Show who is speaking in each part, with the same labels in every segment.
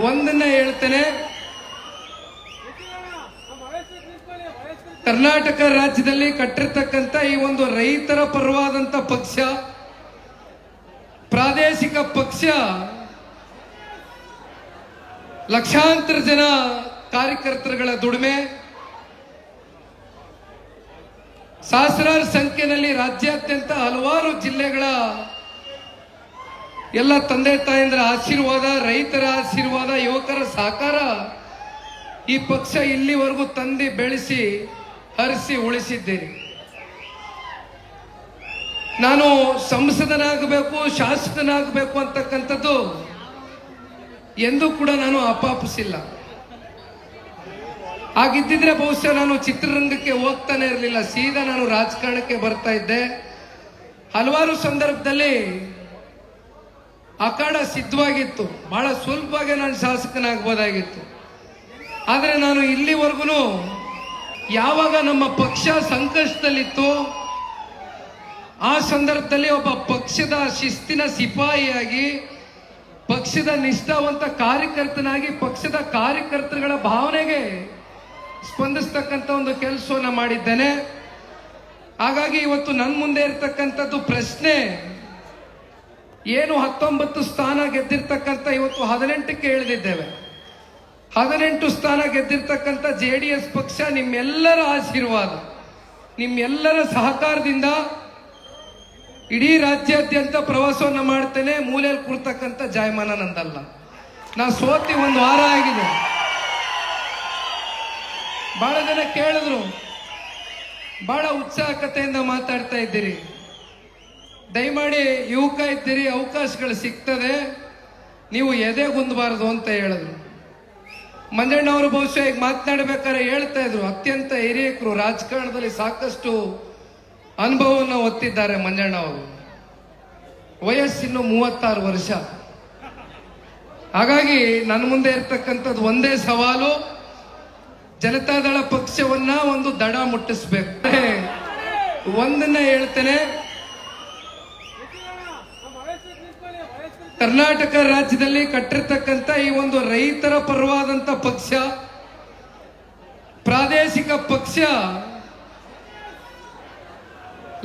Speaker 1: ಒಂದನ್ನ ಹೇಳ್ತೇನೆ, ಕರ್ನಾಟಕ ರಾಜ್ಯದಲ್ಲಿ ಕಟ್ಟಿರ್ತಕ್ಕಂಥ ಈ ಒಂದು ರೈತರ ಪರವಾದಂತ ಪಕ್ಷ, ಪ್ರಾದೇಶಿಕ ಪಕ್ಷ, ಲಕ್ಷಾಂತರ ಜನ ಕಾರ್ಯಕರ್ತರುಗಳ ದುಡಿಮೆ, ಸಹಸ್ರಾರು ಸಂಖ್ಯೆಯಲ್ಲಿ ರಾಜ್ಯಾದ್ಯಂತ ಹಲವಾರು ಜಿಲ್ಲೆಗಳ ಎಲ್ಲ ತಂದೆ ತಾಯಂದ್ರ ಆಶೀರ್ವಾದ, ರೈತರ ಆಶೀರ್ವಾದ, ಯುವಕರ ಸಹಕಾರ ಈ ಪಕ್ಷ ಇಲ್ಲಿವರೆಗೂ ತಂದು ಬೆಳೆಸಿ ಹರಿಸಿ ಉಳಿಸಿದ್ದೀರಿ. ನಾನು ಸಂಸದನಾಗಬೇಕು, ಶಾಸಕನಾಗಬೇಕು ಅಂತಕ್ಕಂಥದ್ದು ಎಂದೂ ಕೂಡ ನಾನು ಅಪಾಪಿಸಿಲ್ಲ. ಹಾಗಿದ್ದಿದ್ರೆ ಬಹುಶಃ ನಾನು ಚಿತ್ರರಂಗಕ್ಕೆ ಹೋಗ್ತಾನೆ ಇರಲಿಲ್ಲ, ಸೀದಾ ನಾನು ರಾಜಕಾರಣಕ್ಕೆ ಬರ್ತಾ ಇದ್ದೆ. ಹಲವಾರು ಸಂದರ್ಭದಲ್ಲಿ ಅಖಾಡ ಸಿದ್ಧವಾಗಿತ್ತು, ಬಹಳ ಸುಲಭವಾಗಿ ನಾನು ಶಾಸಕನಾಗಬಹುದಾಗಿತ್ತು. ಆದರೆ ನಾನು ಇಲ್ಲಿವರೆಗೂ ಯಾವಾಗ ನಮ್ಮ ಪಕ್ಷ ಸಂಕಷ್ಟದಲ್ಲಿತ್ತು ಆ ಸಂದರ್ಭದಲ್ಲಿ ಒಬ್ಬ ಪಕ್ಷದ ಶಿಸ್ತಿನ ಸಿಪಾಯಿಯಾಗಿ, ಪಕ್ಷದ ನಿಷ್ಠಾವಂತ ಕಾರ್ಯಕರ್ತನಾಗಿ, ಪಕ್ಷದ ಕಾರ್ಯಕರ್ತರುಗಳ ಭಾವನೆಗೆ ಸ್ಪಂದಿಸ್ತಕ್ಕಂಥ ಒಂದು ಕೆಲಸವನ್ನ ಮಾಡಿದ್ದೇನೆ. ಹಾಗಾಗಿ ಇವತ್ತು ನನ್ನ ಮುಂದೆ ಇರತಕ್ಕಂಥದ್ದು ಪ್ರಶ್ನೆ ಏನು, 19 ಸ್ಥಾನ ಗೆದ್ದಿರ್ತಕ್ಕಂಥ ಇವತ್ತು 18ಕ್ಕೆ ಇಳಿದಿದ್ದೇವೆ. 18 ಸ್ಥಾನ ಗೆದ್ದಿರ್ತಕ್ಕಂಥ JDS ಪಕ್ಷ ನಿಮ್ಮೆಲ್ಲರ ಆಶೀರ್ವಾದ, ನಿಮ್ಮೆಲ್ಲರ ಸಹಕಾರದಿಂದ ಇಡೀ ರಾಜ್ಯಾದ್ಯಂತ ಪ್ರವಾಸವನ್ನು ಮಾಡ್ತೇನೆ. ಮೂಲೆಯಲ್ಲಿ ಕೂರ್ತಕ್ಕಂಥ ಜಾಯಮಾನ ನಂದಲ್ಲ. ನಾ ಸೋತಿ 1 ವಾರ ಆಗಿದೆ. ಬಹಳ ಜನ ಕೇಳಿದ್ರು, ಬಹಳ ಉತ್ಸಾಹಕತೆಯಿಂದ ಮಾತಾಡ್ತಾ ಇದ್ದೀರಿ, ದಯಮಾಡಿ ಯುವಕ ಇದ್ದೀರಿ, ಅವಕಾಶಗಳು ಸಿಗ್ತದೆ, ನೀವು ಎದೆಗುಂದಬಾರದು ಅಂತ ಹೇಳಿದ್ರು. ಮಂಜಣ್ಣವರು ಬಹುಶಃ ಈಗ ಮಾತನಾಡಬೇಕಾದ್ರೆ ಹೇಳ್ತಾ ಇದ್ರು, ಅತ್ಯಂತ ಹಿರಿಯಕರು, ರಾಜಕಾರಣದಲ್ಲಿ ಸಾಕಷ್ಟು ಅನುಭವವನ್ನು ಹೊತ್ತಿದ್ದಾರೆ ಮಂಜಣ್ಣ ಅವರು. ವಯಸ್ಸಿನ್ನು 36 ವರ್ಷ. ಹಾಗಾಗಿ ನನ್ನ ಮುಂದೆ ಇರ್ತಕ್ಕಂಥದ್ದು ಒಂದೇ ಸವಾಲು, ಜನತಾದಳ ಪಕ್ಷವನ್ನ ಒಂದು ದಡ ಮುಟ್ಟಿಸ್ಬೇಕು. ಒಂದನ್ನ ಹೇಳ್ತೇನೆ, ಕರ್ನಾಟಕ ರಾಜ್ಯದಲ್ಲಿ ಕಟ್ಟಿರ್ತಕ್ಕಂಥ ಈ ಒಂದು ರೈತರ ಪರವಾದಂತ ಪಕ್ಷ, ಪ್ರಾದೇಶಿಕ ಪಕ್ಷ,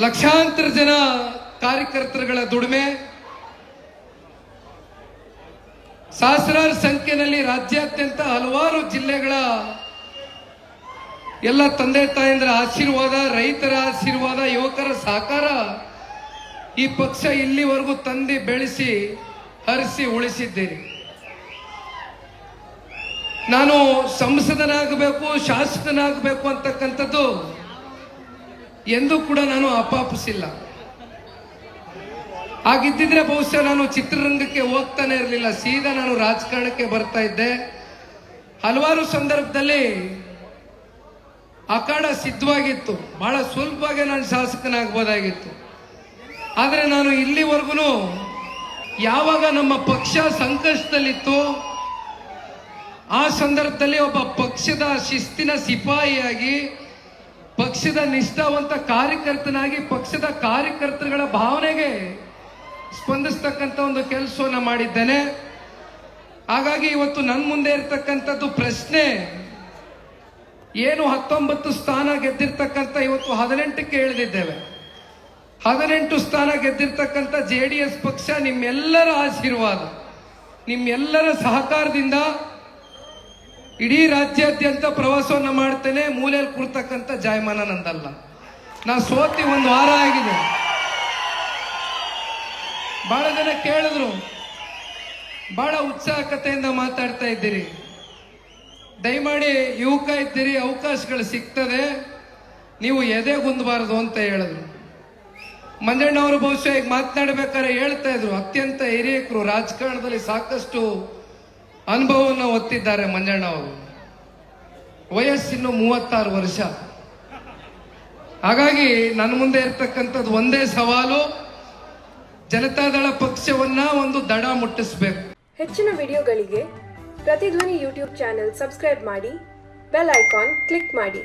Speaker 1: ಲಕ್ಷಾಂತರ ಜನ ಕಾರ್ಯಕರ್ತರುಗಳ ದುಡಿಮೆ, ಸಹಸ್ರಾರು ಸಂಖ್ಯೆಯಲ್ಲಿ ರಾಜ್ಯಾದ್ಯಂತ ಹಲವಾರು ಜಿಲ್ಲೆಗಳ ಎಲ್ಲ ತಂದೆ ತಾಯಂದ್ರ ಆಶೀರ್ವಾದ, ರೈತರ ಆಶೀರ್ವಾದ, ಯುವಕರ ಸಹಕಾರ ಈ ಪಕ್ಷ ಇಲ್ಲಿವರೆಗೂ ತಂದು ಬೆಳೆಸಿ ಹರಿಸಿ ಉಳಿಸಿದ್ದೀರಿ. ನಾನು ಸಂಸದನಾಗಬೇಕು, ಶಾಸಕನಾಗಬೇಕು ಅಂತಕ್ಕಂಥದ್ದು ಎಂದೂ ಕೂಡ ನಾನು ಅಪಾಪಿಸಿಲ್ಲ. ಹಾಗಿದ್ದಿದ್ರೆ ಬಹುಶಃ ನಾನು ಚಿತ್ರರಂಗಕ್ಕೆ ಹೋಗ್ತಾನೆ ಇರಲಿಲ್ಲ, ಸೀದಾ ನಾನು ರಾಜಕಾರಣಕ್ಕೆ ಬರ್ತಾ ಇದ್ದೆ. ಹಲವಾರು ಸಂದರ್ಭದಲ್ಲಿ ಅಖಾಡ ಸಿದ್ಧವಾಗಿತ್ತು, ಬಹಳ ಸುಲಭವಾಗಿ ನಾನು ಶಾಸಕನಾಗಬಹುದಾಗಿತ್ತು. ಆದರೆ ನಾನು ಇಲ್ಲಿವರೆಗೂ ಯಾವಾಗ ನಮ್ಮ ಪಕ್ಷ ಸಂಕಷ್ಟದಲ್ಲಿತ್ತು ಆ ಸಂದರ್ಭದಲ್ಲಿ ಒಬ್ಬ ಪಕ್ಷದ ಶಿಸ್ತಿನ ಸಿಪಾಯಿಯಾಗಿ, ಪಕ್ಷದ ನಿಷ್ಠಾವಂತ ಕಾರ್ಯಕರ್ತನಾಗಿ, ಪಕ್ಷದ ಕಾರ್ಯಕರ್ತರುಗಳ ಭಾವನೆಗೆ ಸ್ಪಂದಿಸ್ತಕ್ಕಂಥ ಒಂದು ಕೆಲಸವನ್ನ ಮಾಡಿದ್ದೇನೆ. ಹಾಗಾಗಿ ಇವತ್ತು ನನ್ನ ಮುಂದೆ ಇರತಕ್ಕಂಥದ್ದು ಪ್ರಶ್ನೆ ಏನು, 19 ಸ್ಥಾನ ಗೆದ್ದಿರ್ತಕ್ಕಂಥ ಇವತ್ತು 18ಕ್ಕೆ ಇಳಿದಿದ್ದೇವೆ. 18 ಸ್ಥಾನ ಗೆದ್ದಿರ್ತಕ್ಕಂಥ JDS ಪಕ್ಷ ನಿಮ್ಮೆಲ್ಲರ ಆಶೀರ್ವಾದ, ನಿಮ್ಮೆಲ್ಲರ ಸಹಕಾರದಿಂದ ಇಡೀ ರಾಜ್ಯಾದ್ಯಂತ ಪ್ರವಾಸವನ್ನು ಮಾಡ್ತೇನೆ. ಮೂಲೆಯಲ್ಲಿ ಕೂರ್ತಕ್ಕಂಥ ಜಾಯಮಾನ ನಂದಲ್ಲ. ನಾ ಸೋತಿ 1 ವಾರ ಆಗಿದೆ. ಬಹಳ ಜನ ಕೇಳಿದ್ರು, ಬಹಳ ಉತ್ಸಾಹಕತೆಯಿಂದ ಮಾತಾಡ್ತಾ ಇದ್ದೀರಿ, ದಯಮಾಡಿ ಯುವಕ ಇದ್ದೀರಿ, ಅವಕಾಶಗಳು ಸಿಗ್ತದೆ, ನೀವು ಎದೆಗುಂದಬಾರದು ಅಂತ ಹೇಳಿದ್ರು. ಮಂಜಣ್ಣವರು ಬಹುಶಃ ಈಗ ಮಾತನಾಡಬೇಕಾದ್ರೆ ಹೇಳ್ತಾ ಇದ್ರು, ಅತ್ಯಂತ ಹಿರಿಯಕರು, ರಾಜಕಾರಣದಲ್ಲಿ ಸಾಕಷ್ಟು ಅನುಭವವನ್ನು ಹೊತ್ತಿದ್ದಾರೆ ಮಂಜಣ್ಣ ಅವರು. ವಯಸ್ಸಿನ್ನು 36 ವರ್ಷ. ಹಾಗಾಗಿ ನನ್ನ ಮುಂದೆ ಇರ್ತಕ್ಕಂಥದ್ದು ಒಂದೇ ಸವಾಲು, ಜನತಾದಳ ಪಕ್ಷವನ್ನ ಒಂದು ದಡ ಮುಟ್ಟಿಸ್ಬೇಕು.
Speaker 2: ಹೆಚ್ಚಿನ ವಿಡಿಯೋಗಳಿಗೆ ಪ್ರತಿಧ್ವನಿ ಯೂಟ್ಯೂಬ್ ಚಾನೆಲ್ ಸಬ್ಸ್ಕ್ರೈಬ್ ಮಾಡಿ, ಬೆಲ್ ಐಕಾನ್ ಕ್ಲಿಕ್ ಮಾಡಿ.